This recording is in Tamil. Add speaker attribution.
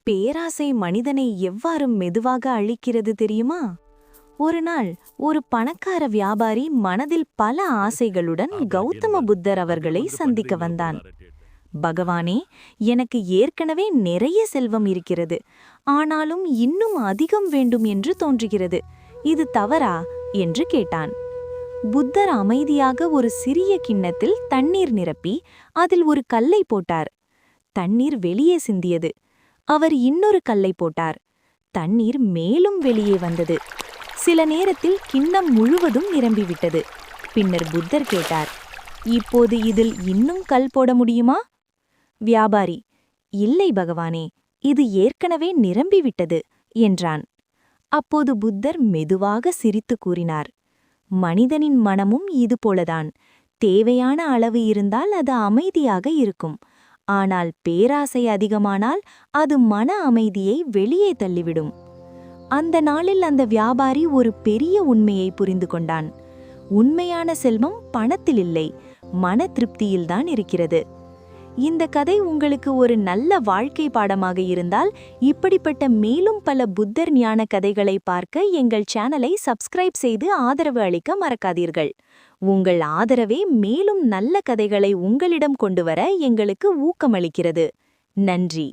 Speaker 1: பேராசை மனிதனை எவ்வாறு மெதுவாக அழிக்கிறது தெரியுமா? ஒரு நாள் ஒரு பணக்கார வியாபாரி மனதில் பல ஆசைகளுடன் கௌதம புத்தர் அவர்களை சந்திக்க வந்தான். பகவானே, எனக்கு ஏற்கனவே நிறைய செல்வம் இருக்கிறது, ஆனாலும் இன்னும் அதிகம் வேண்டும் என்று தோன்றுகிறது. இது தவறா என்று கேட்டான். புத்தர் அமைதியாக ஒரு சிறிய கிண்ணத்தில் தண்ணீர் நிரப்பி அதில் ஒரு கல்லை போட்டார். தண்ணீர் வெளியே சிந்தியது. அவர் இன்னொரு கல்லை போட்டார். தண்ணீர் மேலும் வெளியே வந்தது. சில நேரத்தில் கிண்ணம் முழுவதும் நிரம்பிவிட்டது. பின்னர் புத்தர் கேட்டார், இப்போது இதில் இன்னும் கல் போட முடியுமா? வியாபாரி, இல்லை பகவானே, இது ஏற்கனவே நிரம்பிவிட்டது என்றான். அப்போது புத்தர் மெதுவாக சிரித்து கூறினார், மனிதனின் மனமும் இதுபோலதான். தேவையான அளவு இருந்தால் அது அமைதியாக இருக்கும். ஆனால் பேராசை அதிகமானால் அது மன அமைதியை வெளியே தள்ளிவிடும். அந்த நாளில் அந்த வியாபாரி ஒரு பெரிய உண்மையை புரிந்து கொண்டான். உண்மையான செல்வம் பணத்தில் இல்லை, மன திருப்தியில்தான் இருக்கிறது. இந்த கதை உங்களுக்கு ஒரு நல்ல வாழ்க்கை பாடமாக இருந்தால், இப்படிப்பட்ட மேலும் பல புத்தர் ஞான கதைகளை பார்க்க எங்கள் சேனலை சப்ஸ்கிரைப் செய்து ஆதரவு அளிக்க மறக்காதீர்கள். உங்கள் ஆதரவே மேலும் நல்ல கதைகளை உங்களிடம் கொண்டுவர எங்களுக்கு ஊக்கமளிக்கிறது. நன்றி.